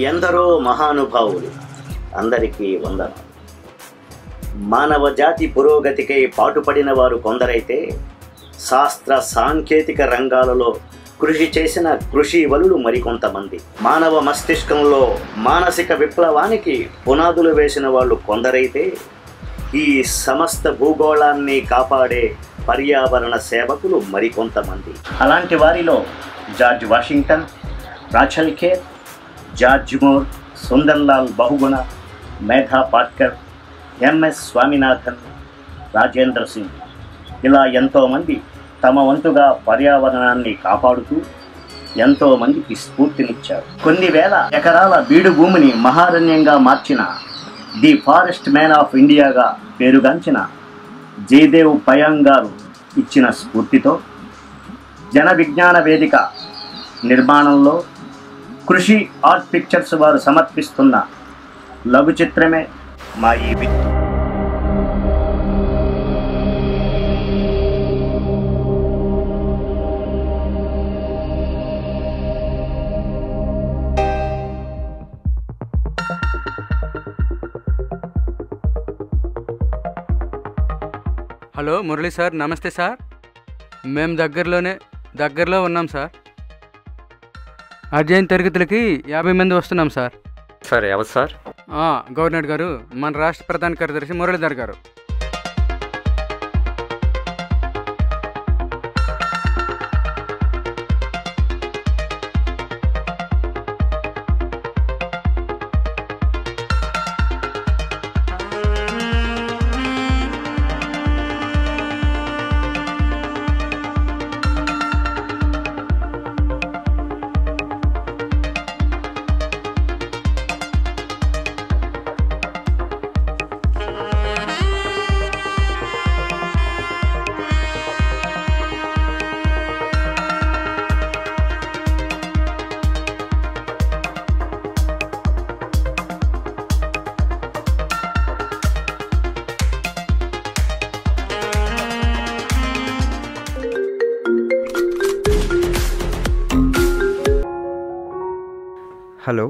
ఎందరో మహానుభావులు, అందరికీ వందనాలు. మానవ జాతి పురోగతికై పాటుపడిన వారు కొందరైతే, శాస్త్ర సాంకేతిక రంగాలలో కృషి చేసిన కృషివలులు మరికొంతమంది, మానవ మస్తిష్కంలో మానసిక విప్లవానికి పునాదులు వేసిన వాళ్ళు కొందరైతే, ఈ సమస్త భూగోళాన్ని కాపాడే పర్యావరణ సేవకులు మరికొంతమంది. అలాంటి వారిలో George Washington, Rachel Kher, George మూర్, సుందర్లాల్ బహుగుణ, మేధా పాట్కర్, ఎంఎస్ స్వామినాథన్, రాజేంద్ర సింగ్, ఇలా ఎంతోమంది తమ వంతుగా పర్యావరణాన్ని కాపాడుతూ ఎంతోమందికి స్ఫూర్తినిచ్చారు. కొన్ని వేల ఎకరాల బీడు భూమిని మహారణ్యంగా మార్చిన ది ఫారెస్ట్ మ్యాన్ ఆఫ్ ఇండియాగా పేరుగాంచిన జయదేవ్ పయాంగ్ గారు ఇచ్చిన స్ఫూర్తితో జన విజ్ఞాన వేదిక నిర్మాణంలో కృషి ఆర్ట్ పిక్చర్స్ వారు సమర్పిస్తున్న లఘు చిత్రమే మా ఈ విత్తు. హలో మురళి సార్, నమస్తే సార్. మేము దగ్గరలో ఉన్నాం సార్. అధ్యయన తరగతులకి 50 మంది వస్తున్నాం సార్. సరే, ఎవరు సార్? గవర్నర్ గారు, మన రాష్ట్ర ప్రధాన కార్యదర్శి మురళీధర్ గారు. Hello.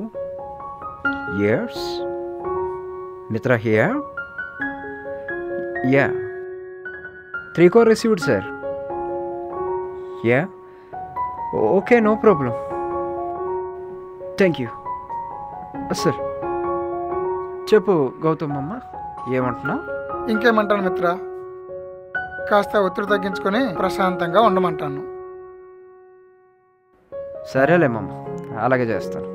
Yes. Mitra here. Yeah. 3 core received, sir. Yeah. Okay, no problem. Thank you. Sir. చెప్పు గౌతమ్ అమ్మ, ఏమంటున్నావు? ఇంకేమంటాను మిత్ర, కాస్త ఒత్తిడి తగ్గించుకొని ప్రశాంతంగా ఉండమంటాను. సరేలేమమ్మ, అలాగే చేస్తాను.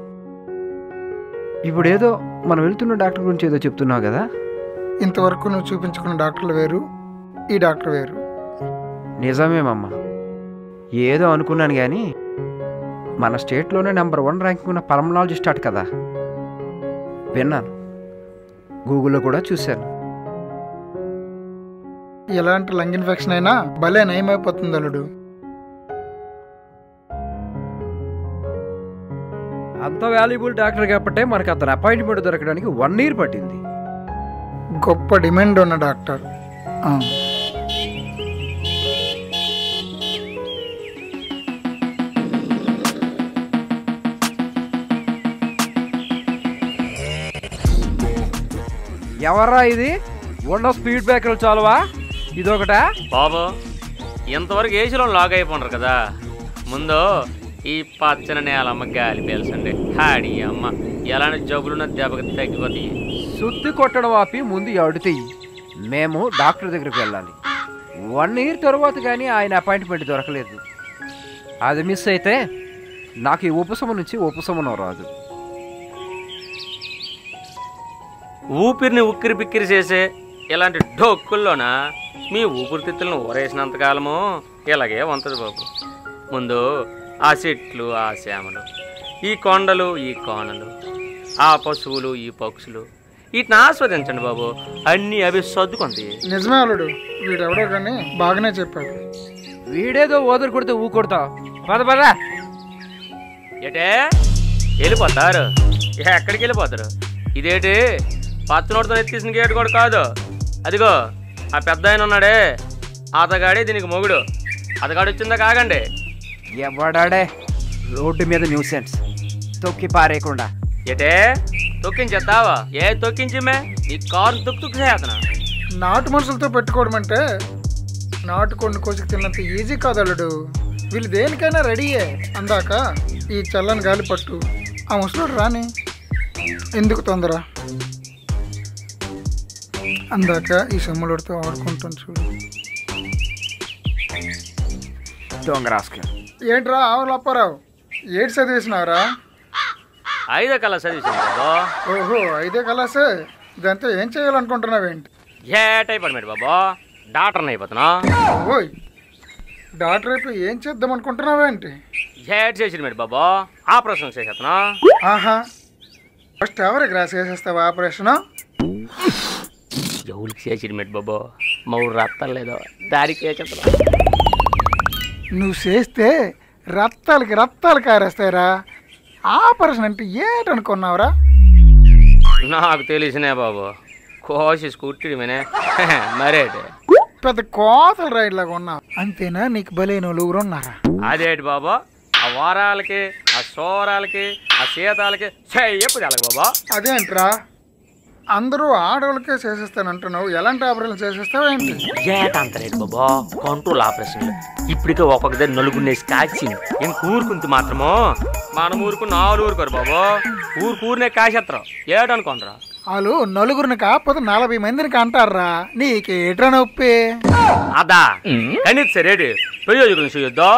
ఇప్పుడు ఏదో మనం వెళ్తున్న డాక్టర్ గురించి ఏదో చెప్తున్నావు కదా? ఇంతవరకు నువ్వు చూపించుకున్న డాక్టర్లు వేరు, ఈ డాక్టర్ వేరు. నిజమేమమ్మా, ఏదో అనుకున్నాను కానీ మన స్టేట్లోనే నెంబర్ 1 ర్యాంకింగ్ ఉన్న పల్మనాలజిస్ట్ అట కదా, విన్నాను, గూగుల్లో కూడా చూశాను. ఎలాంటి లంగ్ ఇన్ఫెక్షన్ అయినా భలే నయమైపోతుంది అల్లుడు. అంత వాల్యుబుల్ డాక్టర్ కాబట్టే మనకు అతను అపాయింట్మెంట్ దొరకడానికి 1 year పట్టింది. గొప్ప డిమాండ్ ఉన్న డాక్టర్. ఎవర్రా ఇది? ఉన్న స్పీడ్ బ్రేకర్లు చాలువా? ఇదొకటా బాబు? ఇంతవరకు ఏసీలో లాగ్ అయిపోండ్రు కదా, ముందు ఈ పచ్చని నేలమ్మ గాలి పీల్చండి. హాడీ అమ్మ, ఎలాంటి జబ్బులున్న దెబ్బకి తగ్గిపోతాయి. సుత్తి కొట్టడం ఆపి ముందు అడుతాయి. మేము డాక్టర్ దగ్గరికి వెళ్ళాలి. 1 year తర్వాత కానీ ఆయన అపాయింట్మెంట్ దొరకలేదు. అది మిస్ అయితే నాకు ఈ ఉపశమనం నుంచి ఉపశమనం రాదు. ఊపిరిని ఉక్కిరి పిక్కిరి చేసే ఇలాంటి డొక్కుల్లోన మీ ఊపిరితిత్తులను ఊరేసినంతకాలము ఇలాగే ఉంటుంది బాబు. ముందు ఆ చెట్లు, ఆ శ్యామలు, ఈ కొండలు, ఈ కోనలు, ఆ పశువులు, ఈ పక్షులు, వీటిని ఆస్వాదించండి బాబు. అన్నీ అవి సర్దుకుంది. నిజమే అల్లుడు, వీడెవడో కానీ బాగానే చెప్పాడు. వీడేదో ఓదరు కొడితే ఊ కొడతా. పద ఏటే వెళ్ళిపోతారు? ఎక్కడికి వెళ్ళిపోతారు? ఇదేంటి పచ్చనోడితో ఎత్తేసిన గేటు కూడా కాదు. అదిగో ఆ పెద్ద ఆయన ఉన్నాడే, అతగాడే దీనికి మొగుడు. అతగాడు వచ్చిందా కాగండి. ఎవడాడే రోడ్డు మీద న్యూసెన్స్ తొక్కి పారేయకుండా ఏటే తొక్కించేద్దావా? ఏ తొక్కించిమే నీ కారు తుక్కు చేతనా? నాటు మనుషులతో పెట్టుకోవడం అంటే నాటు కొన్ని కోసికి తిన్నంత ఈజీ కాదు అల్లుడు. వీళ్ళు దేనికైనా రెడీయే. అందాక ఈ చల్లని గాలి పట్టు ఆ ముసలోడు రాని. ఎందుకు తొందర? అందాక ఈ సమ్ములోడితో ఆడుకుంటాను చూడు. దొంగ రాసుకెళ్ళి ఏంట్రా ఆవులు అప్పారావు, ఏడు చదివేసినారా? 5వ క్లాస్ చదివించాను బాబా. ఓహో 5వ క్లాసే. దాంతో ఏం చేయాలనుకుంటున్నావేంటి? ఏట్ అయిపోయినాడు బాబా, డాక్టర్ని అయిపోతున్నా. ఓయ్ డాక్టర్ అయిపోయి ఏం చేద్దాం అనుకుంటున్నావేంటి? ఏట్ చేసినాడు బాబా, ఆపరేషన్ చేసేస్తున్నా. ఆహా, ఫస్ట్ ఎవరికి రా చేసేస్తావా ఆపరేషన్? ఎవరికి చేసినాడు బాబా, మా ఊరు రత్తాలు లేదో దానికి చేసేస్తున్నా. నువ్వు చేస్తే రత్తాలు కారేస్తాయిరా. ఆపరేషన్ అంటే ఏంటనుకున్నావురా? నాకు తెలిసినే బాబు, కోసి కుట్టిడి మనే మరేటి పెద్ద కోతల రైడ్లాగా ఉన్నావు అంతేనా? నీకు బలైన వాళ్ళు ఉన్నారా? అదేంటి బాబా, ఆ వారాలకి ఆ సోరాలకి ఆ సీతాలకి ఎప్పుడు అలాగ బాబా? అదేంట్రా అందరూ ఆడవాళ్ళకే చేసేస్తానంటున్నావు, ఎలాంటి ఆపరేషన్ చేసేస్తావు ఏంటి? ఏటంతరేంటి బాబా, కంట్రోల్ ఆపరేషన్ ఇప్పటికే ఒక్కొక్క దగ్గర నలుగురినేసి కాచింది. ఇంక ఊరుకుంది మాత్రమో మనం ఊరుకు 4 ఊరుకోరు బాబా, ఊరినే కాసేస్తారు. ఏటనుకోనరా? వాళ్ళు నలుగురిని కాకపోతే 40 మందిని అంటారా? నీకేట్రా నొప్పి? అదా కానీ సరేటి ప్రయోజకులు చూద్దా.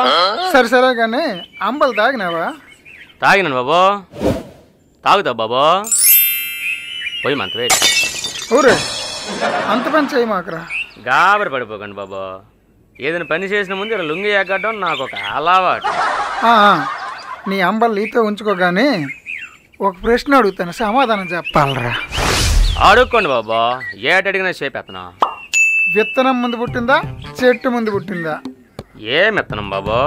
సరే కానీ అంబలు తాగినావా? తాగినాను బాబా. తాగుతావు బాబా? పోయి మంత వేడి. ఊరే అంత పని చేయి మాకురా. గాబరి పడిపోకండి బాబా, ఏదైనా పని చేసిన ముందు ఇలా లుంగి ఎగ్గడం నాకు ఒక అలవాటు. నీ అంబలు నీతో ఉంచుకోగానే ఒక ప్రశ్న అడుగుతాను, సమాధానం చెప్పాలరా. అడుక్కోండి బాబా, ఏటడిగినా చేపేత్తనా. విత్తనం ముందు పుట్టిందా చెట్టు ముందు పుట్టిందా? ఏం విత్తనం బాబా?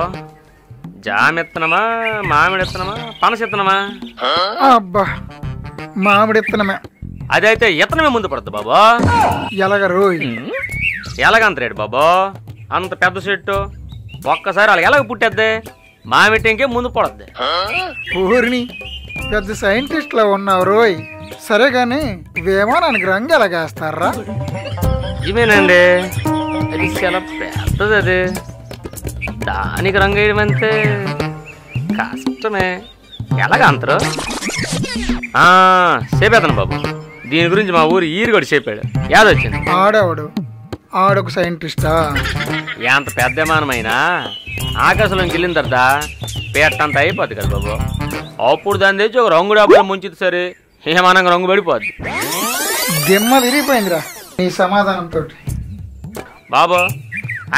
జామెత్తనమా, మామిడి విత్తనమా, పనస విత్తనమా? అబ్బా మామిడి విత్తనమే. అదైతే ఇత్తనమే ముందు పడుతుంది బాబా. ఎలాగ రోయ్? ఎలాగంత రేటు బాబా, అంత పెద్ద చెట్టు ఒక్కసారి అలాగ ఎలాగ పుట్టేద్ది? మామిడి ఇంకే ముందు పడద్ది. ఊరిని పెద్ద సైంటిస్ట్లా ఉన్నావు రోయ్. సరే కానీ విమానానికి రంగు ఎలాగేస్తారా? ఇవేనండి, అది చాలా పెద్దది. అది దానికి రంగు వేయడం అంటే కష్టమే. ఎలాగంతరు? చెప్పేతాను బాబు, దీని గురించి మా ఊరు ఈరుగడు చెప్పాడు. యాదొచ్చింది. ఆడొక సైంటిస్టా? ఎంత పెద్ద విమానమైనా ఆకాశంలోకి వెళ్ళిన తర్వాత పెట్టంత అయిపోద్ది కదా బాబు. అప్పుడు దాన్ని తెచ్చి ఒక రంగు డబ్బులు ముంచిది సరే, విమానంగా రంగు పడిపోద్ది. దిమ్మ విరిగిపోయిందిరా నీ సమాధానంతో. బాబు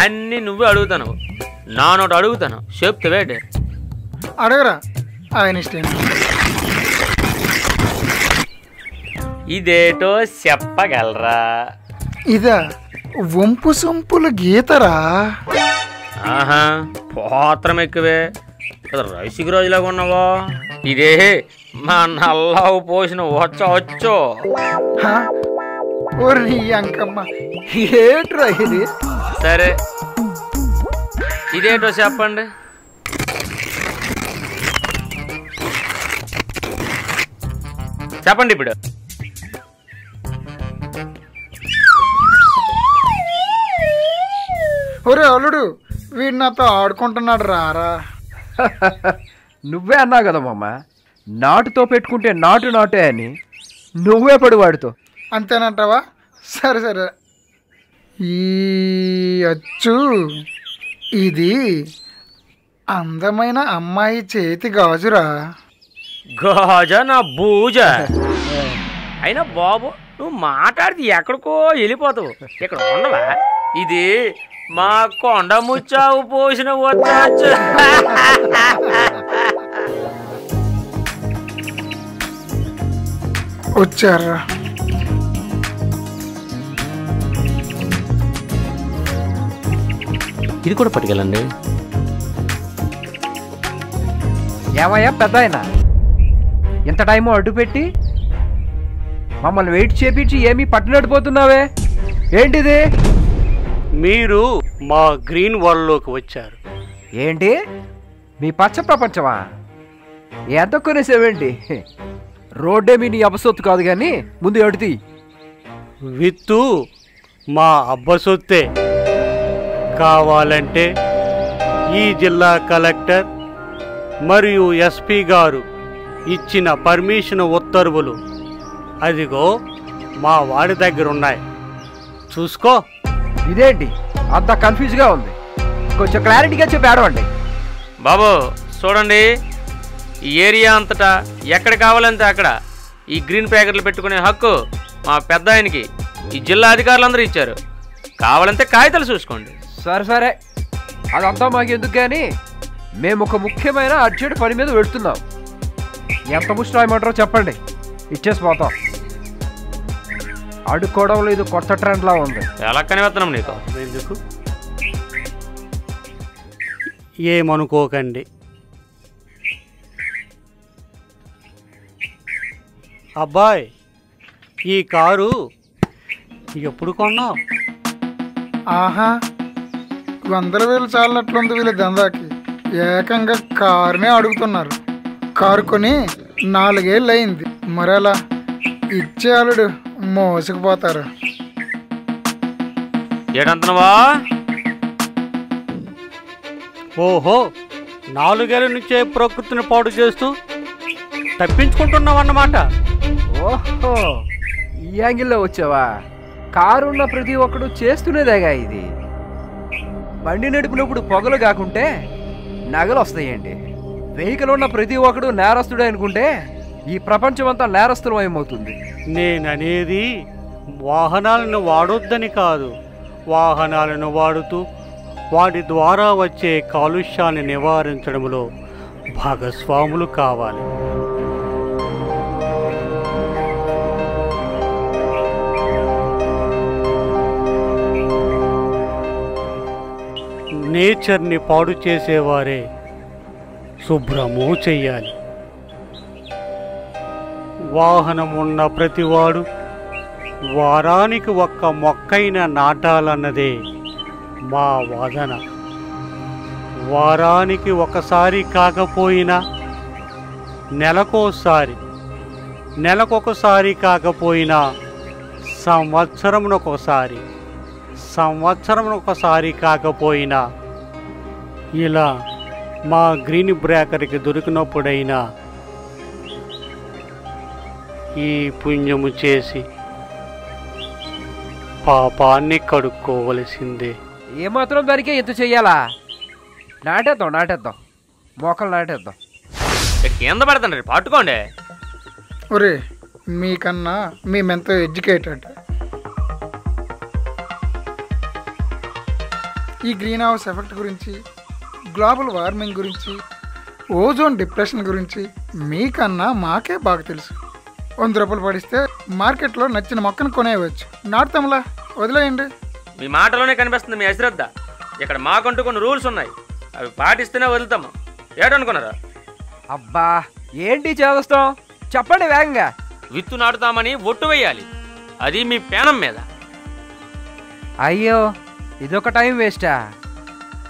అన్నీ నువ్వే అడుగుతాను, నానోటి అడుగుతాను, చెప్తే వేటే. అడగరా, ఆయన ఇష్టం. ఇదేటో చెప్పగలరా? ఇదా వంపు సొంపుల గీతరా? ఆహా, పోత్రం ఎక్కువే, రైసుకి రోజులాగా ఉన్నావా? ఇదే మా నల్లావు పోసిన వచ్చో. ఓరి నీ అంకమ్మ, ఏట్రా ఇది? సరే ఇదేటో చెప్పండి. చెప్పండి ఇప్పుడు. ఒరే అల్లుడు, వీడు నాతో ఆడుకుంటున్నాడు రారా. నువ్వే అన్నావు కదా మామ, నాటుతో పెట్టుకుంటే నాటే అని. నువ్వే పడు వాడితో. అంతేనంటావా? సరే ఈ అచ్చు ఇది అందమైన అమ్మాయి చేతి గాజురా. గాజ నా బూజ. అయినా బాబు నువ్వు మాట్లాడితే ఎక్కడికో వెళ్ళిపోతావు, ఇక్కడ ఉండవా? ఇది మా కొండ ముచ్చావు పోసిన వచ్చాచ్చు. వచ్చారా? ఇది కూడా పట్టుకెళ్ళండి. ఏమయ్యా పెద్ద ఆయన, ఎంత టైమో అడ్డు పెట్టి మమ్మల్ని వెయిట్ చేపించి ఏమీ పట్టినట్టుపోతున్నావే, ఏంటిది? మీరు మా గ్రీన్ వరల్డ్లోకి వచ్చారు. ఏంటి మీ పచ్చ ప్రపంచమా? ఎంత కొనేసేవేంటి? రోడ్డేమీ నీ అపసొత్తు కాదు కానీ ముందు ఎడుతీ. విత్తు మా అబ్బ సొత్తే. కావాలంటే ఈ జిల్లా కలెక్టర్ మరియు ఎస్పీ గారు ఇచ్చిన పర్మిషన్ ఉత్తర్వులు అదిగో మా వాడి దగ్గర ఉన్నాయి, చూసుకో. ఇదేంటి అంత కన్ఫ్యూజ్గా ఉంది? కొంచెం క్లారిటీగా చెప్పి ఆడవండి. బాబు చూడండి, ఈ ఏరియా అంతటా ఎక్కడ కావాలంటే అక్కడ ఈ గ్రీన్ ప్యాకెట్లు పెట్టుకునే హక్కు మా పెద్ద ఆయనకి ఈ జిల్లా అధికారులందరూ ఇచ్చారు. కావాలంటే కాగితాలు చూసుకోండి. సరే సరే, అదంతా మాకు ఎందుకు కానీ మేము ఒక ముఖ్యమైన అర్జెంట్ పని మీద వెళుతున్నాం. ఎంత ముష్టి రాయమంటారో చెప్పండి, ఇచ్చేసి పోతాం. అడుక్కోవడంలో ఇది కొత్త ట్రెండ్లా ఉంది. ఎలా కనిపెత్తనం నీకు? ఎందుకు ఏమనుకోకండి. అబ్బాయ్, ఈ కారు ఎప్పుడు కొన్నావు? ఆహా, 100,000 చాలట్లుంది వీళ్ళ దందాకి. ఏకంగా కారునే అడుగుతున్నారు. కారు కొని 4 ఏళ్ళు అయింది. మరలా ఇచ్చే అల్లుడు మోసుకుపోతారు. ఏడంటున్నావా? ఓహో, 4 ఏళ్ళ నుంచే ప్రకృతిని పాడు చేస్తూ తప్పించుకుంటున్నావన్నమాట. ఓహో, ఈ యాంగిల్లో వచ్చావా? కారున్న ప్రతి ఒక్కడు చేస్తున్నదేగా ఇది. బండి నడిపినప్పుడు పొగలు కాకుంటే నగలు వస్తాయండి. వెహికల్ ఉన్న ప్రతి ఒక్కడు నేరస్తుడే అనుకుంటే ఈ ప్రపంచం అంతా నేరస్తులమయమవుతుంది. నేననేది వాహనాలను వాడొద్దని కాదు, వాహనాలను వాడుతూ వాటి ద్వారా వచ్చే కాలుష్యాన్ని నివారించడంలో భాగస్వాములు కావాలి. నేచర్ని పాడు చేసేవారే శుభ్రము చెయ్యాలి. వాహనం ఉన్న ప్రతివాడు వారానికి ఒక్క మొక్కైన నాటాలన్నదే మా వాదన. వారానికి ఒకసారి కాకపోయినా నెలకోసారి, నెలకొకసారి కాకపోయినా సంవత్సరంకొకసారి, సంవత్సరంకొకసారి కాకపోయినా ఇలా మా గ్రీన్ బ్రేకర్కి దొరికినప్పుడైనా ఈ పుణ్యము చేసి పాపాన్ని కడుక్కోవలసిందే. ఏమాత్రం దానికే ఎంత చెయ్యాలా? నాటేద్దాం నాటేద్దాం, మొక్కలు నాటేద్దాం. కింద పడతాండి, పట్టుకోండి. ఒరే, మీకన్నా మేమెంతో ఎడ్యుకేటెడ్. ఈ గ్రీన్ హౌస్ ఎఫెక్ట్ గురించి, గ్లోబల్ వార్మింగ్ గురించి, ఓజోన్ డిప్రెషన్ గురించి మీకన్నా మాకే బాగా తెలుసు. 100 రూపాయలు పడిస్తే మార్కెట్లో నచ్చిన మొక్కను కొనేయవచ్చు. నాటుతాంలా, వదిలేయండి. మీ మాటలోనే కనిపిస్తుంది మీ అశ్రద్ధ. ఇక్కడ మాకంటూ కొన్ని రూల్స్ ఉన్నాయి, అవి పాటిస్తేనే వదులుతాము. ఏటనుకున్నారా? అబ్బా, ఏంటి చేస్తాం చెప్పండి వేగంగా. విత్తు నాటుతామని ఒట్టు వేయాలి, అది మీ పేనం మీద. అయ్యో, ఇదొక టైం వేస్టా?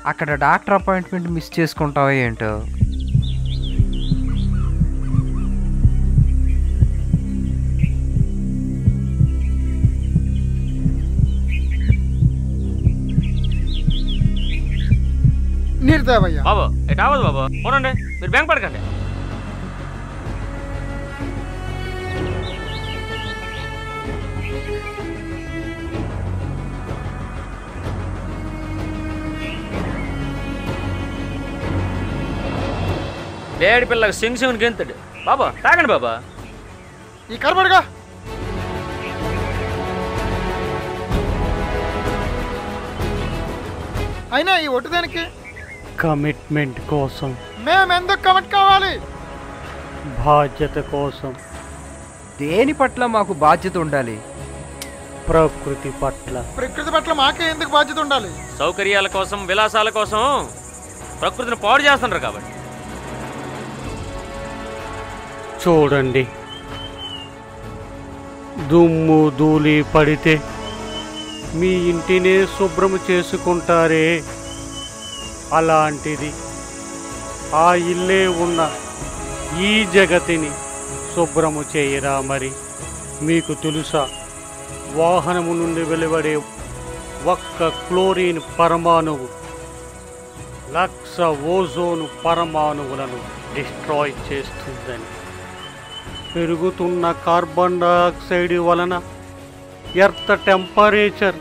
అక్కడ డాక్టర్ అపాయింట్మెంట్ మిస్ చేసుకుంటావో ఏంటో. నీరు తేవయ్యా. బాబు ఎటు అవ్వదు బాబు, పోనండి, మీరు బ్యాంక్ పడకండి. వేడి పిల్లకి సింగ్ సింగ్ గెంతుడు. బాబా తాగండి బాబా. ఈ కనబడగా అయినా ఈ ఒట్టు దానికి కమిట్మెంట్ కోసం, మేము ఎందుకు కమిట్ కావాలి? బాధ్యత కోసం. దేని పట్ల మాకు బాధ్యత ఉండాలి? ప్రకృతి పట్ల. ప్రకృతి పట్ల మాకే ఎందుకు బాధ్యత ఉండాలి? సౌకర్యాల కోసం, విలాసాల కోసం ప్రకృతిని పాడు చేస్తున్నారు కాబట్టి. చూడండి, దుమ్ము ధూళి పడితే మీ ఇంటినే శుభ్రము చేసుకుంటారే, అలాంటిది ఆ ఇల్లే ఉన్న ఈ జగతిని శుభ్రము చేయరా. మరి మీకు తెలుసా, వాహనము నుండి వెలువడే ఒక్క క్లోరిన్ పరమాణువు 1,00,000 ఓజోను పరమాణువులను డిస్ట్రాయ్ చేస్తుందని. పెరుగుతున్న కార్బన్ డయాక్సైడ్ వలన ఎర్త్ టెంపరేచర్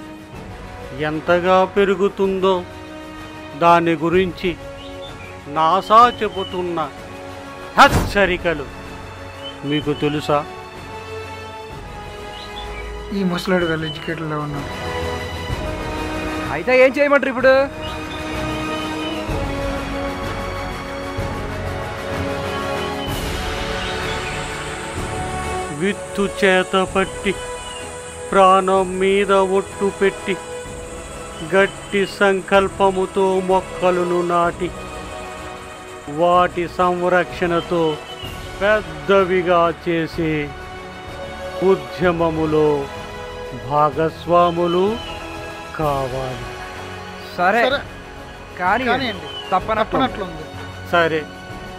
ఎంతగా పెరుగుతుందో దాని గురించి నాసా చెబుతున్న హెచ్చరికలు మీకు తెలుసా? ఈ ముసలాడు వాళ్ళు ఎడ్యుకేటెడ్లో ఉన్నాడు. అయితే ఏం చేయమంటారు ఇప్పుడు? విత్తు చేత పట్టి ప్రాణం మీద ఒట్టు పెట్టి గట్టి సంకల్పముతో మొక్కలను నాటి వాటి సంరక్షణతో పెద్దవిగా చేసే ఉద్యమములో భాగస్వాములు కావాలి. సరే సరే కానీ కానివ్వండి. తప్పనట్లు తప్పనట్లుంది. సరే,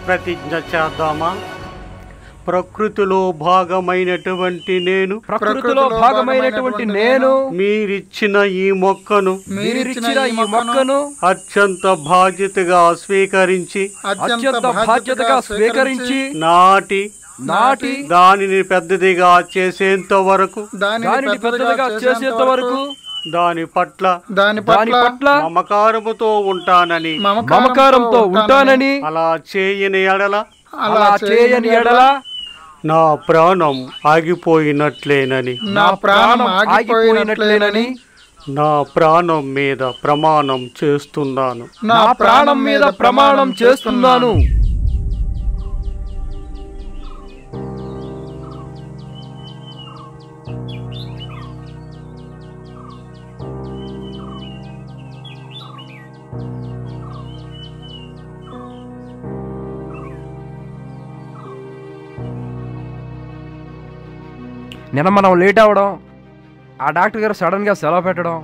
ప్రతిజ్ఞ చేద్దామా? ప్రకృతిలో భాగమైనటువంటి నేను, ప్రకృతిలో భాగమైనటువంటి నేను మీరిచ్చిన ఈ మొక్కను మీరిచ్చిన ఈ మొక్కను అత్యంత బాధ్యతగా స్వీకరించి అత్యంత బాధ్యతగా స్వీకరించి నాటి దానిని పెద్దదిగా చేసేంత వరకు దానిని పెద్దదిగా చేసేంత వరకు దాని పట్ల దాని పట్ల మమకారముతో ఉంటానని మమకారంతో ఉంటానని అలా చేయని ఎడల నా ప్రాణం ఆగిపోయినట్లేనని నా ప్రాణం ఆగిపోయినట్లేనని నా ప్రాణం మీద ప్రమాణం చేస్తున్నాను. నా ప్రాణం మీద ప్రమాణం చేస్తున్నాను. నిన్న మనం లేట్ అవ్వడం, ఆ డాక్టర్ గారు సడన్గా సెలవు పెట్టడం,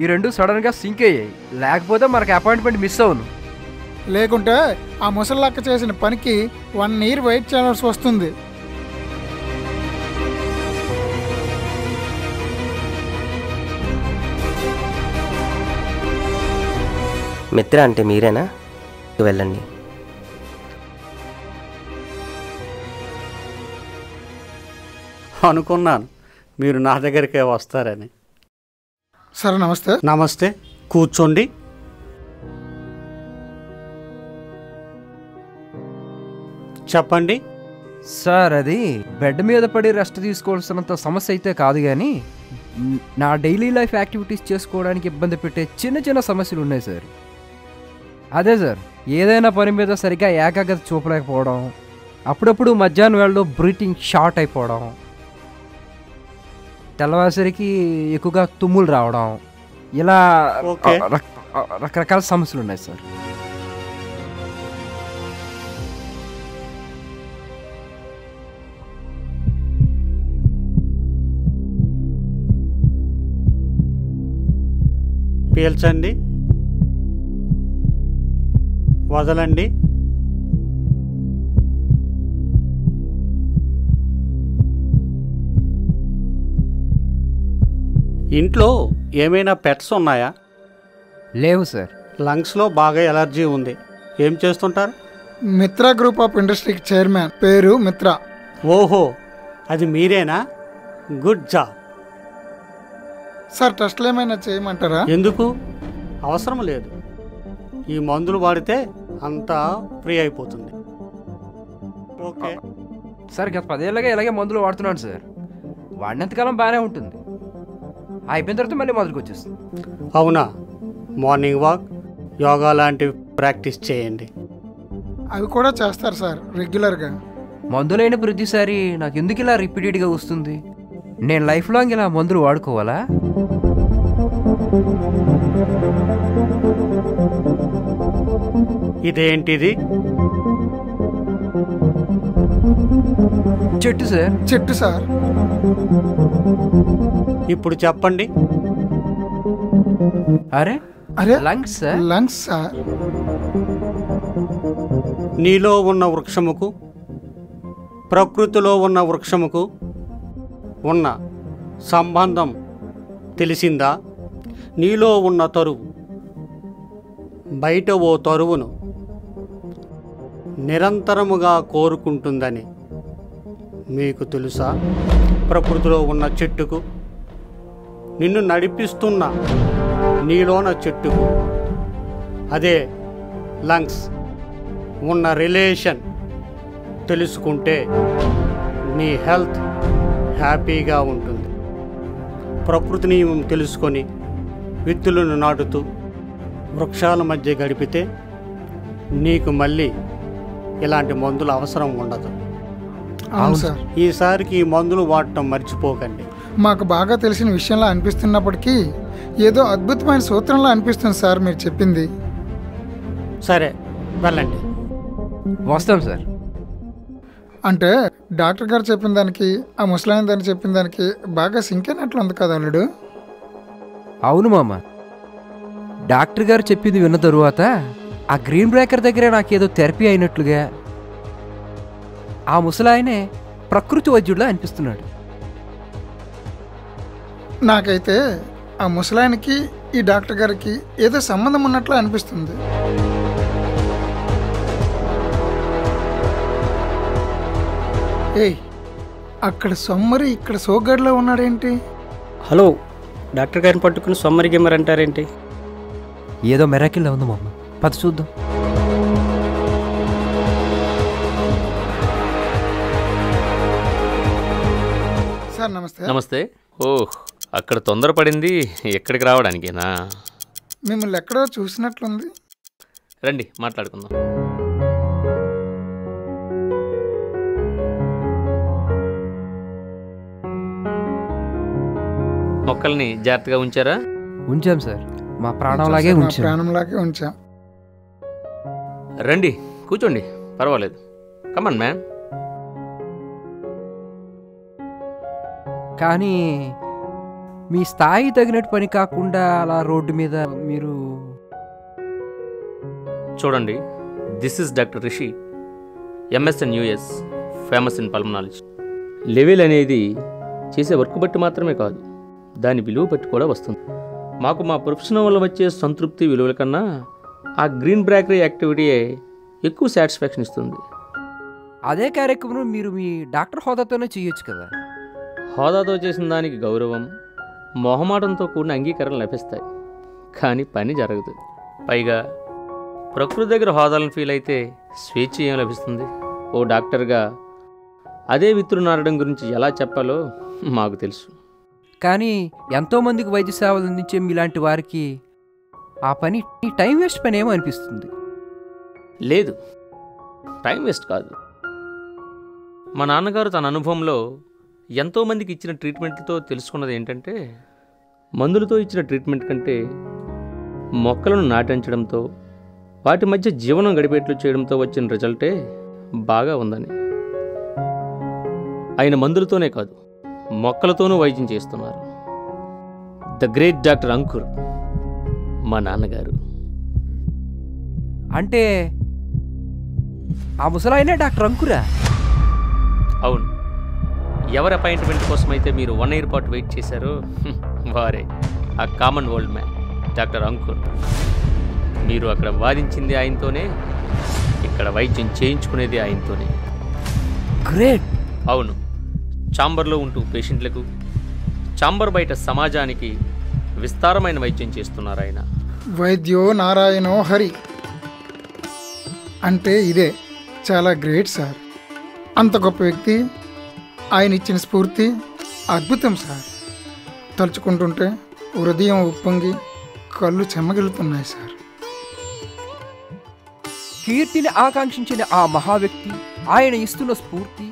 ఈ రెండు సడన్గా సింక్ అయ్యాయి. లేకపోతే మనకి అపాయింట్మెంట్ మిస్ అవును. లేకుంటే ఆ ముసలక్క చేసిన పనికి 1 year వెయిట్ చేయాల్సి వస్తుంది. మిత్ర అంటే మీరేనా? వెళ్ళండి. అనుకున్నాను మీరు నా దగ్గరికే వస్తారని. సరే, నమస్తే. నమస్తే, కూర్చోండి. చెప్పండి. సార్, అది బెడ్ మీద పడి రెస్ట్ తీసుకోవాల్సినంత సమస్య అయితే కాదు, కానీ నా డైలీ లైఫ్ యాక్టివిటీస్ చేసుకోవడానికి ఇబ్బంది పెట్టే చిన్న చిన్న సమస్యలు ఉన్నాయి సార్. అదే సార్, ఏదైనా పని మీద సరిగ్గా ఏకాగ్రత చూపలేకపోవడం, అప్పుడప్పుడు మధ్యాహ్నం వేళలో బ్రీతింగ్ షార్ట్ అయిపోవడం, తెల్లవాసరికి ఎక్కువగా తుమ్ములు రావడం, ఇలా రకరకాల సమస్యలు ఉన్నాయి సార్. పీల్చండి, వదలండి. ఇంట్లో ఏమైనా పెట్స్ ఉన్నాయా? లేవు సార్. లంగ్స్లో బాగా ఎలర్జీ ఉంది. ఏం చేస్తుంటారు? మిత్ర గ్రూప్ ఆఫ్ ఇండస్ట్రీకి చైర్మన్, పేరు మిత్ర. ఓహో, అది మీరేనా? Good job. సార్, టెస్ట్లు ఏమైనా చేయమంటారా? ఎందుకు? అవసరం లేదు. ఈ మందులు వాడితే అంతా ఫ్రీ అయిపోతుంది. ఓకే సార్, గత 10 ఏళ్ళగా ఇలాగే మందులు వాడుతున్నాను సార్. వాడినంతకాలం బాగానే ఉంటుంది, అయిపోయిన తర్వాత మళ్ళీ మొదలుకు వచ్చేస్తుంది. అవునా? మార్నింగ్ వాక్, యోగా లాంటివి ప్రాక్టీస్ చేయండి. అవి కూడా చేస్తారు సార్ రెగ్యులర్గా. మందులైన ప్రతిసారి నాకు ఎందుకు ఇలా రిపీటెడ్గా వస్తుంది? నేను లైఫ్ లాంగ్ ఇలా మందులు వాడుకోవాలా? ఇదేంటిది? చెట్టు సార్. చెట్టు సార్. ఇప్పుడు చెప్పండి. అరే అరే, లంగ్స్ సార్. Lungs sir. నీలో ఉన్న వృక్షముకు ప్రకృతిలో ఉన్న వృక్షముకు ఉన్న సంబంధం తెలిసిందా? నీలో ఉన్న తరువు బయట ఓ తరువును నిరంతరముగా కోరుకుంటుందని మీకు తెలుసా? ప్రకృతిలో ఉన్న చెట్టుకు, నిన్ను నడిపిస్తున్న నీలోన చెట్టుకు, అదే లంగ్స్ ఉన్న రిలేషన్ తెలుసుకుంటే నీ హెల్త్ హ్యాపీగా ఉంటుంది. ప్రకృతి నియమం తెలుసుకొని విత్తులను నాటుతూ వృక్షాల మధ్య గడిపితే నీకు మళ్ళీ ఇలాంటి మందులు అవసరం ఉండదు. అవును సార్. ఈసారికి ఈ మందులు వాడటం మర్చిపోకండి. మాకు బాగా తెలిసిన విషయంలా అనిపిస్తున్నప్పటికీ ఏదో అద్భుతమైన సూత్రంలా అనిపిస్తుంది సార్ మీరు చెప్పింది. సరే, వెళ్ళండి. వస్తాం సార్. అంటే డాక్టర్ గారు చెప్పిన దానికి ఆ ముసలాయన దాన్ని చెప్పిన దానికి బాగా సింక్ అయినట్లు ఉంది కదా అల్లుడు. అవును మామ, డాక్టర్ గారు చెప్పింది విన్న తరువాత ఆ గ్రీన్ బ్రేకర్ దగ్గరే నాకేదో థెరపీ అయినట్లుగా ఆ ముసలాయనే ప్రకృతి వైద్యుడిలా అనిపిస్తున్నాడు. నాకైతే ఆ ముసలాయనకి ఈ డాక్టర్ గారికి ఏదో సంబంధం ఉన్నట్లు అనిపిస్తుంది. ఏయ్, అక్కడ సొమ్మరి ఇక్కడ సోగడ్లో ఉన్నాడేంటి? హలో, డాక్టర్ గారిని పట్టుకుని సొమ్మరి గిమ్మర్ అంటారేంటి? ఏదో మెరాకిల్లా ఉంది మామ, పద చూద్దాం. సార్ నమస్తే. నమస్తే. ఓహ్, అక్కడ తొందరపడింది ఎక్కడికి రావడానికేనా? మిమ్మల్ని ఎక్కడో చూసినట్లుంది. రండి మాట్లాడుకుందాం. మొక్కల్ని జాగ్రత్తగా ఉంచారా? ఉంచాం సార్, మా ప్రాణంలాగే మా ఉంచాం. ప్రాణంలాగే ఉంచాం. రండి కూర్చోండి, పర్వాలేదు. Come on man. కానీ మీ స్థాయి తగినట్టు పని కాకుండా అలా రోడ్డు మీద మీరు చూడండి, this is doctor Rishi, MSN US, famous in pulmonology. Level అనేది చేసే వర్క్ బట్టి మాత్రమే కాదు, దాని విలువ బట్టి కూడా వస్తుంది. మాకు మా ప్రొఫెషన్ వల్ల వచ్చే సంతృప్తి విలువల కన్నా ఆ గ్రీన్ బ్రేకరీ యాక్టివిటీయే ఎక్కువ సాటిస్ఫాక్షన్ ఇస్తుంది. అదే కార్యక్రమం మీరు మీ డాక్టర్ హోదాతోనే చేయొచ్చు కదా. హోదాతో చేసిన దానికి గౌరవం, మొహమాటంతో కూడిన అంగీకారం లభిస్తాయి, కానీ పని జరగదు. పైగా ప్రకృతి దగ్గర హోదాలను ఫీల్ అయితే స్వేచ్ఛ ఏం లభిస్తుంది? ఓ డాక్టర్గా అదే విత్తులు నాటడం గురించి ఎలా చెప్పాలో మాకు తెలుసు. కానీ ఎంతోమందికి వైద్య సేవలు అందించే మీలాంటి వారికి ఆ పని టైం వేస్ట్ పని ఏమో అనిపిస్తుంది. లేదు, టైం వేస్ట్ కాదు. మా నాన్నగారు తన అనుభవంలో ఎంతోమందికి ఇచ్చిన ట్రీట్మెంట్లతో తెలుసుకున్నది ఏంటంటే, మందులతో ఇచ్చిన ట్రీట్మెంట్ కంటే మొక్కలను నాటించడంతో వాటి మధ్య జీవనం గడిపేట్లు చేయడంతో వచ్చిన రిజల్టే బాగా ఉందని. ఆయన మందులతోనే కాదు, మొక్కలతోనూ వైద్యం చేస్తున్నారు. ద గ్రేట్ డాక్టర్ అంకుర్ మా నాన్నగారు. అంటే ఆ ముసలాయనే డాక్టర్ అంకురా? అవును. ఎవరి అపాయింట్మెంట్ కోసమైతే మీరు 1 year పాటు వెయిట్ చేశారో వారే ఆ common world man doctor Ankur. మీరు అక్కడ వాదించింది ఆయనతోనే, ఇక్కడ వైద్యం చేయించుకునేది ఆయనతోనే. గ్రేట్. అవును, ఛాంబర్లో ఉంటూ పేషెంట్లకు, ఛాంబర్ బయట సమాజానికి విస్తారమైన వైద్యం చేస్తున్నారు ఆయన. వైద్యో నారాయణో హరి అంటే ఇదే చాలా గ్రేట్ సార్. అంత గొప్ప వ్యక్తి, ఆయన ఇచ్చిన స్ఫూర్తి అద్భుతం సార్. తలుచుకుంటుంటే హృదయం ఉప్పొంగి కళ్ళు చెమ్మగిలుతున్నాయి సార్. కీర్తిని ఆకాంక్షించిన ఆ మహా వ్యక్తి ఆయన ఇస్తున్న స్ఫూర్తి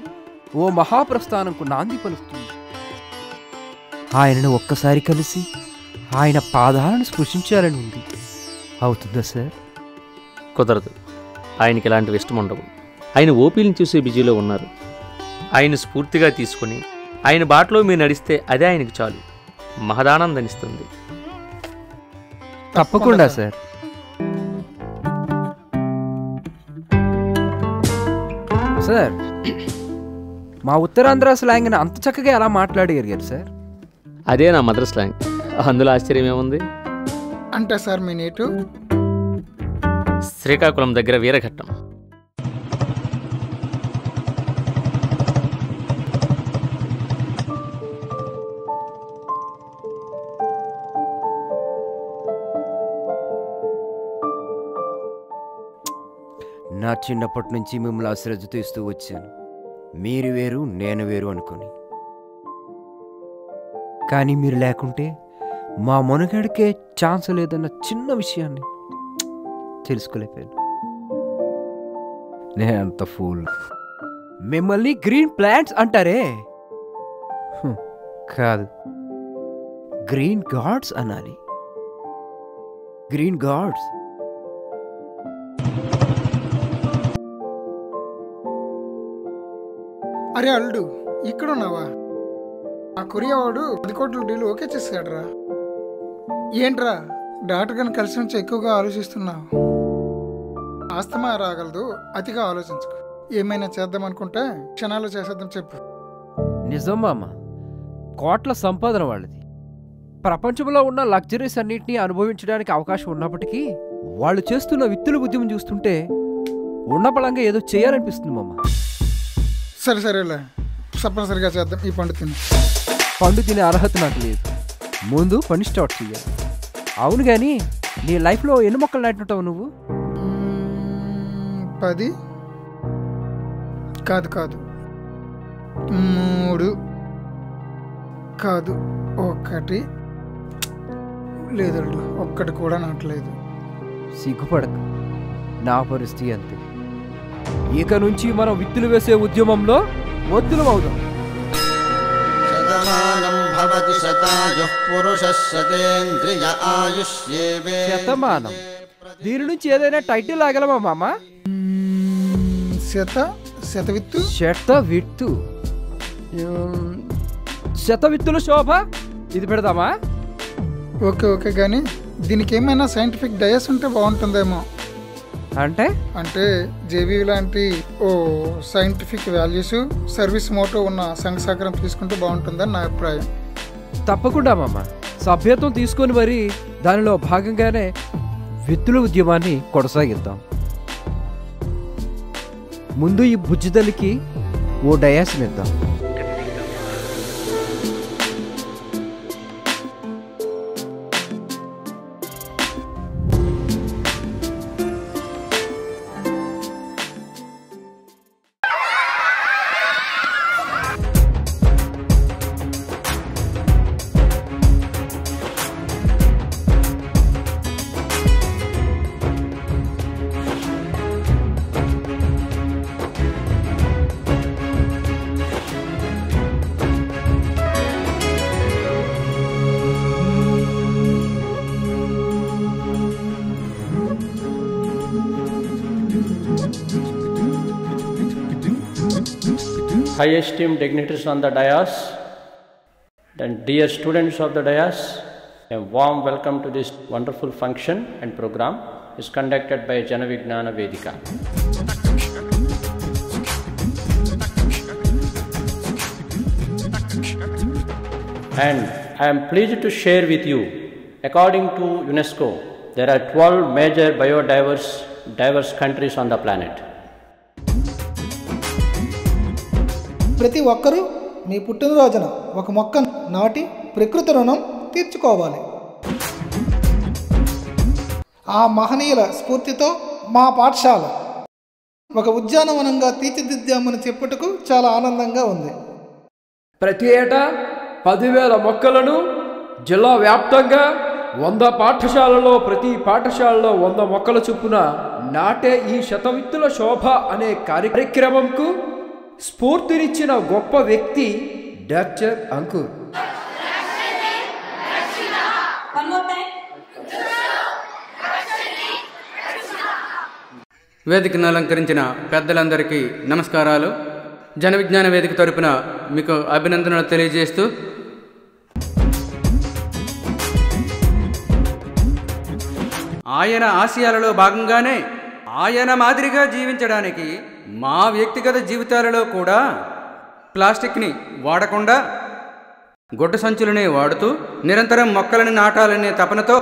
ఓ మహాప్రస్థానంకు నాంది పలుకుతుంది. ఆయనను ఒక్కసారి కలిసి ఆయన పాదాలను స్పృశించాలని ఉంది. అవుతుందా సార్? కుదరదు, ఆయనకి ఇలాంటివి ఇష్టం ఉండవు. ఆయన ఓపీలను చూసే బిజీలో ఉన్నారు. ఆయన స్ఫూర్తిగా తీసుకుని ఆయన బాటలో మీరు నడిస్తే అదే ఆయనకు చాలు, మహదానందనిస్తుంది. తప్పకుండా సార్. సార్, మా ఉత్తరాంధ్ర స్లాంగ్ని అంత చక్కగా ఎలా మాట్లాడగలిగారు సార్? అదే నా మదర్ స్లాంగ్, అందులో ఆశ్చర్యం ఏముంది? అంటే సార్ మీ నేటు శ్రీకాకుళం దగ్గర వీరఘట్టం. నా చిన్నప్పటి నుంచి మిమ్మల్ని అశ్రద్ధతో ఇస్తూ వచ్చాను, మీరు వేరు నేను వేరు అనుకొని. కానీ మీరు లేకుంటే మా మునగాడికే ఛాన్స్ లేదన్న చిన్న విషయాన్ని తెలుసుకోలేకపోయాను. నేను అంత ఫూల్. మిమ్మల్ని గ్రీన్ ప్లాంట్స్ అంటారే, కాదు గ్రీన్ గాడ్స్ అనాలి. Green gods. అరే అల్లుడు, ఇక్కడున్నావా? ఆ కొరియా వాడు 10 కోట్ల డీల్ ఓకే చేశాడురా. ఏంట్రా డాక్టర్ గారిని కలిసి నుంచి ఎక్కువగా ఆలోచిస్తున్నావు? ఆస్తమా రాగలదు, అతిగా ఆలోచించుకో. ఏమైనా చేద్దాం అనుకుంటే క్షణాలు చేసేద్దాం. చెప్పు. నిజం మామ, కోట్ల సంపాదన వాళ్ళది. ప్రపంచంలో ఉన్న లగ్జరీస్ అన్నింటినీ అనుభవించడానికి అవకాశం ఉన్నప్పటికీ వాళ్ళు చేస్తున్న విత్తుల ఉద్యమం చూస్తుంటే ఉన్న బలంగా ఏదో చేయాలనిపిస్తుంది మామ. సరే సరేలే, తప్పనిసరిగా చేద్దాం. ఈ పండు తిని. పండు తినే అర్హత నాకు లేదు, ముందు పని స్టార్ట్ చేయాలి. అవును కానీ నీ లైఫ్లో ఎన్ని మొక్కలు నాటింటావు నువ్వు? 10 కాదు, 3 కాదు, 1 లేదండి, 1 కూడా నాటలేదు. సిగ్గుపడక, నా పరిస్థితి అంతే. ఇక నుంచి మనం విత్తులు వేసే ఉద్యమంలో వద్దులు అవుదాం. శతమానం, దీని నుంచి ఏదైనా టైటిల్ ఆగలమా మామ? శతవిత్తు శతవిత్తుల శోభ, ఇది పెడదామా? ఓకే కానీ దీనికి ఏమైనా సైంటిఫిక్ డయాస్ ఉంటే బాగుంటుందేమో. అంటే జేబీ లాంటి సైంటిఫిక్ వాల్యూస్, సర్వీస్ మోటో ఉన్న సంఘ సహకారం తీసుకుంటే బాగుంటుందని నా అభిప్రాయం. తప్పకుండా మామ, సభ్యత్వం తీసుకొని మరి దానిలో భాగంగానే విత్తుల ఉద్యమాన్ని కొనసాగిద్దాం. ముందు ఈ బుజ్జిదలికి ఓ డయాస్నిద్దాం. High esteemed dignitaries on the dais, and dear students of the dais, a warm welcome to this wonderful function and program is conducted by Janavijnana Vedika. And I am pleased to share with you, according to UNESCO, there are 12 major biodiverse countries on the planet. ప్రతి ఒక్కరూ మీ పుట్టినరోజున ఒక మొక్కను నాటి ప్రకృతి రుణం తీర్చుకోవాలి. ఆ మహనీయుల స్ఫూర్తితో మా పాఠశాల ఒక ఉద్యానవనంగా తీర్చిదిద్దామని చెప్పుటకు చాలా ఆనందంగా ఉంది. ప్రతి ఏటా 10,000 మొక్కలను జిల్లా వ్యాప్తంగా 100 పాఠశాలలో ప్రతి పాఠశాలలో 100 మొక్కల చొప్పున నాటే ఈ శతవిత్తుల శోభ అనే కార్యక్రమంకు స్ఫూర్తినిచ్చిన గొప్ప వ్యక్తి డాక్టర్ అంకుర్. వేదికను అలంకరించిన పెద్దలందరికీ నమస్కారాలు. జన విజ్ఞాన వేదిక తరపున మీకు అభినందనలు తెలియజేస్తూ ఆయన ఆశయాలలో భాగంగానే ఆయన మాదిరిగా జీవించడానికి మా వ్యక్తిగత జీవితాలలో కూడా ప్లాస్టిక్ని వాడకుండా గుడ్డ సంచులనే వాడుతూ నిరంతరం మొక్కలను నాటాలనే తపనతో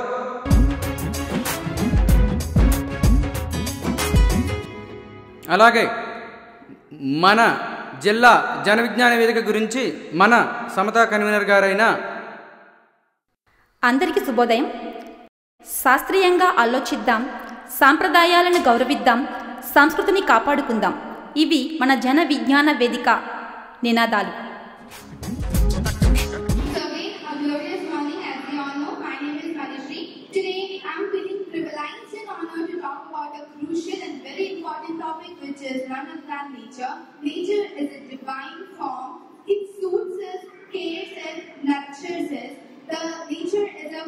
అలాగే మన జిల్లా జన విజ్ఞాన వేదిక గురించి మన సమతా కన్వీనర్ గారైన అందరికీ శుభోదయం. శాస్త్రీయంగా ఆలోచిద్దాం, సాంప్రదాయాలను గౌరవిద్దాం, సంస్కృతిని కాపాడుకుందాం. ఇవి మన జన విజ్ఞాన వేదిక నినాదాలు. Which is none other than nature. Nature is a divine form. It soothes us, cares us, nurtures us. The nature is a.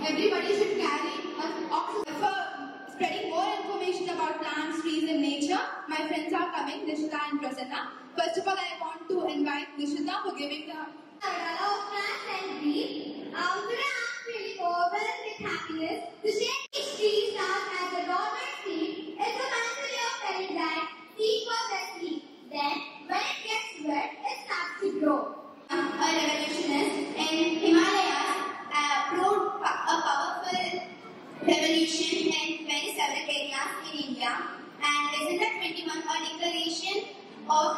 Everybody should carry an oxygen. For spreading more information about plants, trees, and nature, my friends are coming, Nishita and Prasanna. First of all, I want to invite Nishita for giving the. Hello, plants and trees. Today I'm feeling overwhelmed with happiness to share each tree starts as a dormant seed. It's a magical way of telling that seed was asleep. Then, when it gets wet, it starts to grow. A revolutionist in Himalayas proved a powerful revolution in very several areas in India. And isn't that 21 a declaration of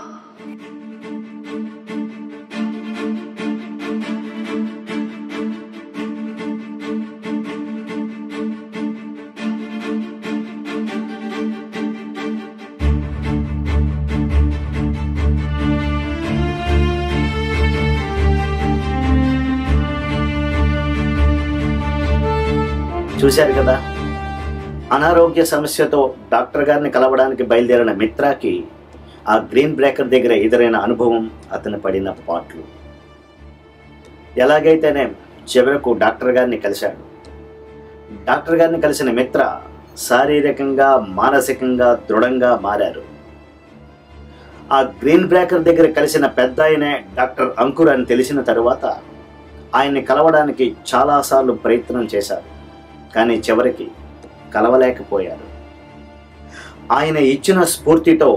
చూశారు కదా, అనారోగ్య సమస్యతో doctor గారిని కలవడానికి బయలుదేరిన మిత్రాకి ఆ green breaker దగ్గర ఎదురైన అనుభవం, అతను పడిన పాట్లు. ఎలాగైతేనే చివరకు డాక్టర్ గారిని కలిశాడు. డాక్టర్ గారిని కలిసిన మిత్ర శారీరకంగా మానసికంగా దృఢంగా మారారు. ఆ గ్రీన్ బ్రేకర్ దగ్గర కలిసిన పెద్ద ఆయనే డాక్టర్ అంకుర్ అని తెలిసిన తరువాత ఆయన్ని కలవడానికి చాలాసార్లు ప్రయత్నం చేశారు. కానీ చివరికి కలవలేకపోయారు. ఆయన ఇచ్చిన స్ఫూర్తితో,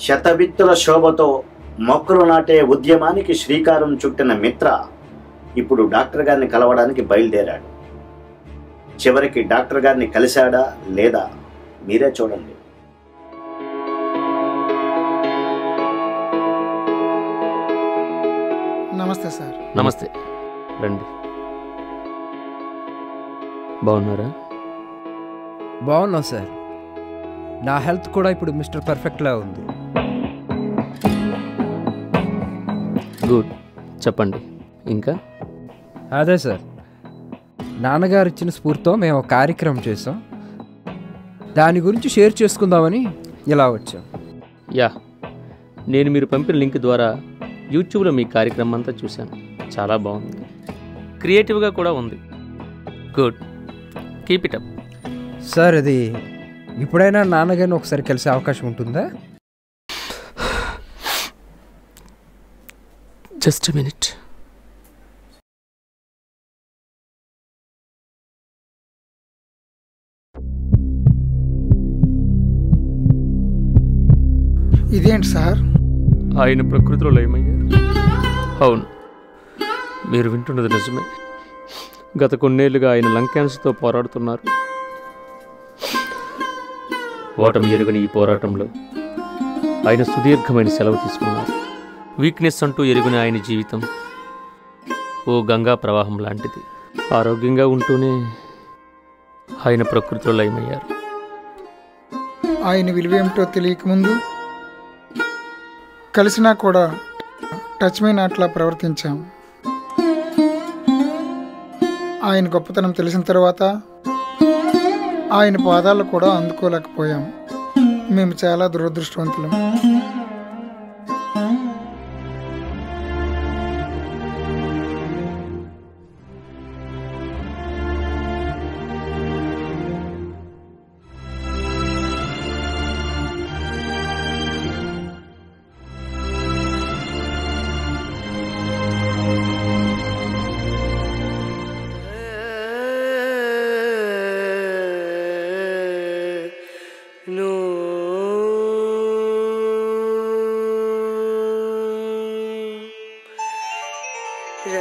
శతవిత్తుల శోభతో మొక్కలు నాటే ఉద్యమానికి శ్రీకారం చుట్టిన మిత్ర ఇప్పుడు డాక్టర్ గారిని కలవడానికి బయలుదేరాడు. చివరికి డాక్టర్ గారిని కలిశాడా లేదా మీరే చూడండి. నమస్తే సార్. నమస్తే, రండి. బాగున్నారా? బాగున్నాం సార్. నా హెల్త్ కూడా ఇప్పుడు మిస్టర్ పర్ఫెక్ట్లా ఉంది. గుడ్, చెప్పండి ఇంకా. అదే సార్, నాన్నగారు ఇచ్చిన స్ఫూర్తితో మేము ఒక కార్యక్రమం చేసాం. దాని గురించి షేర్ చేసుకుందామని ఇలా వచ్చాం. యా, నేను మీరు పంపిన లింక్ ద్వారా యూట్యూబ్లో మీ కార్యక్రమం అంతా చూశాను. చాలా బాగుంది, క్రియేటివ్గా కూడా ఉంది. Good, keep it up. Sir, అది ఇప్పుడైనా నాన్నగారిని ఒకసారి కలిసే అవకాశం ఉంటుందా? Just minute. ఇదేంటి సార్? ఆయన ప్రకృతిలో లయమయ్యారు. అవును, మీరు వింటున్నది నిజమే. గత కొన్నేళ్లుగా ఆయన లంగ్ క్యాన్సర్తో పోరాడుతున్నారు. ఓటమి ఎరుగని ఈ పోరాటంలో ఆయన సుదీర్ఘమైన సెలవు తీసుకున్నారు. వీక్నెస్ అంటూ ఎరుగని ఆయన జీవితం ఓ గంగా ప్రవాహం లాంటిది. ఆరోగ్యంగా ఉంటూనే ఆయన ప్రకృతిలో లయమయ్యారు. ఆయన విలువేమిటో తెలియకముందు కలిసినా కూడా టచ్ మీ నాట్లా ప్రవర్తించాం. ఆయన గొప్పతనం తెలిసిన తర్వాత ఆయన పాదాలు కూడా అందుకోలేకపోయాం. మేము చాలా దురదృష్టవంతులం. గత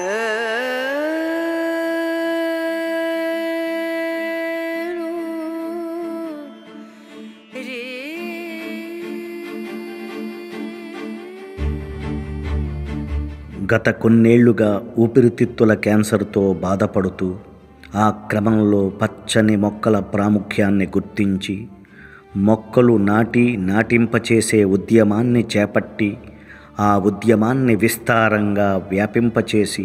కొన్నేళ్లుగా ఊపిరితిత్తుల క్యాన్సర్తో బాధపడుతూ ఆ క్రమంలో పచ్చని మొక్కల ప్రాముఖ్యాన్ని గుర్తించి మొక్కలు నాటింపచేసే ఉద్యమాన్ని చేపట్టి ఆ ఉద్యమాన్ని విస్తారంగా వ్యాపింపచేసి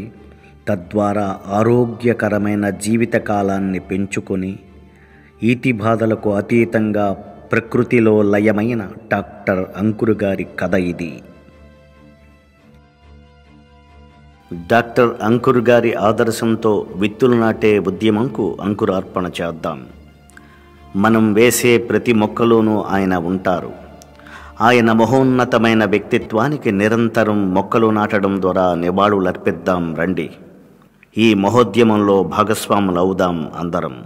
తద్వారా ఆరోగ్యకరమైన జీవితకాలాన్ని పెంచుకొని ఈతి బాధలకు అతీతంగా ప్రకృతిలో లయమైన డాక్టర్ అంకుర్ గారి కథ ఇది. డాక్టర్ అంకుర్ గారి ఆదర్శంతో విత్తులు నాటే ఉద్యమంకు అంకురార్పణ చేద్దాం. మనం వేసే ప్రతి మొక్కలోనూ ఆయన ఉంటారు. ఆయన మహోన్నతమైన వ్యక్తిత్వానికి నిరంతరం మొక్కలు నాటడం ద్వారా నివాళులర్పిద్దాం రండి. ఈ మహోద్యమంలో భాగస్వాములు అవుదాం అందరం.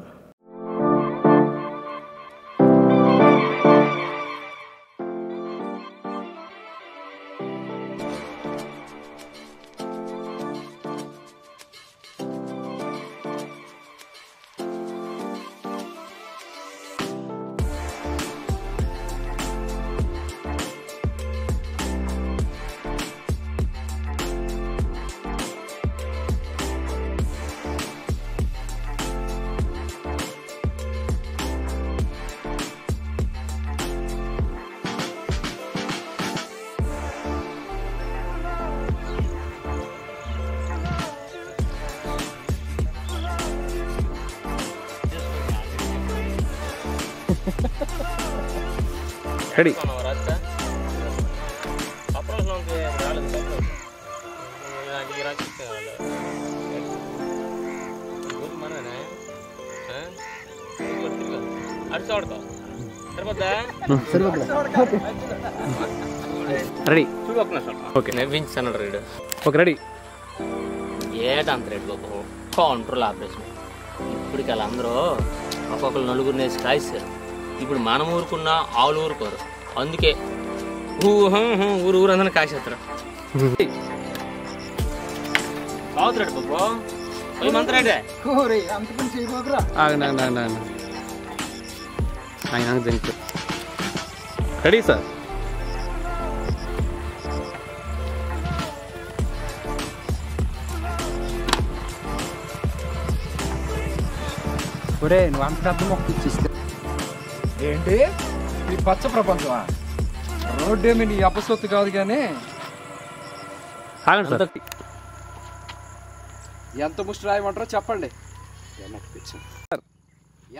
రెడీ రెడీ ఓకే నవ్వించాడు రేడు ఓకే రెడీ ఏటంత రేడు బాబు కంట్రోల్ ఆపరేషన్ ఇప్పటికి వాళ్ళందరూ ఒక్కొక్కరు నలుగురిని వేసి కాయిస్తారు. ఇప్పుడు మనం ఊరుకున్నా ఆవులు ఊరుకోరు. అందుకే ఊరు ఊరందరినీ కాసేస్తారు. కావుతాడు బాబు పోయి మంత్రాడే ఆయన జంక్ రెడీ సార్. ఒరే నువ్వు అంత పెద్ద మొక్క ఇచ్చిస్తే ఏంటి ఈ పచ్చ ప్రపంచమా? రోడ్డేమి నీ అపసొత్తు కాదు కానీ ఎంత ముష్టి రాయమంటారో చెప్పండి.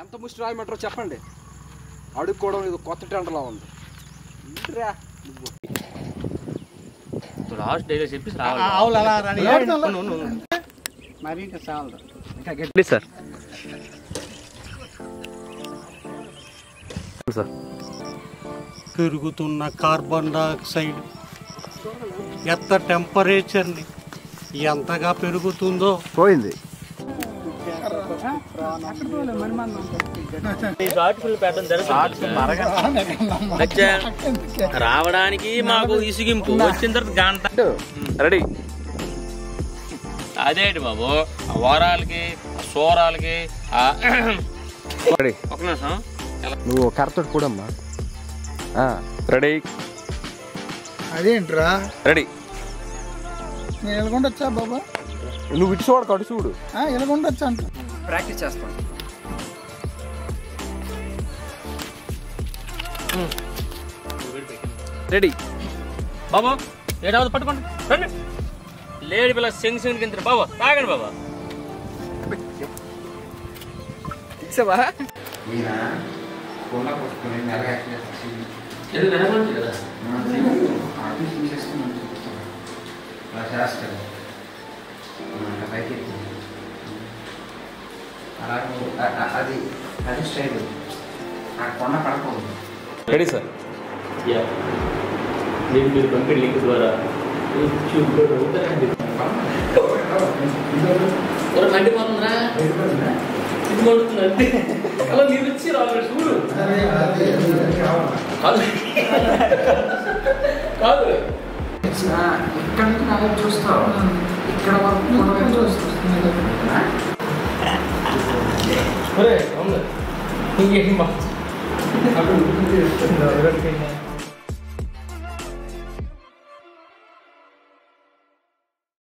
ఎంత ముష్టి రాయమంటారో చెప్పండి. అడుక్కోవడం ఇది కొత్త టెండర్లా ఉంది. లాస్ట్ డేగా చెప్పి మరి ఇంకా చాలు సార్. పెరుగుతున్న కార్బన్ డైఆక్సైడ్ ఎంత టెంపరేచర్ని ఎంతగా పెరుగుతుందో పోయింది. రావడానికి మాకు ఇసుగింపు వచ్చిన తర్వాత గంట రెడీ. అదేంటి బాబు వారాలకి సోరాలకి ఒక నిమిషం నువ్వు కర్రతో కూడమ్మా. రెడీ అదేంట్రా రెడీ. నేను ఎలాగొండొచ్చా బాబా? నువ్వు ఇటు చూడక అటు చూడు. ఎలాగొండొచ్చా అంట ప్రాక్టీస్ చేస్తాను. రెడీ బాబా ఏడాది పట్టుకోండి రండి. లేడీ పిల్ల సెంగ్ సెంగ్ కింద బాబా తాగండి బాబా. Ready sir. మీరు పంపిణీ లింక్ ద్వారా మండిపోతుందిరా ఇది మండుతుంది అంతే. అలా మీరు వచ్చి రావాలి చూడు. కాదు ఇక్కడ నుంచి చూస్తావు ఇక్కడ వరకు ఇంకేం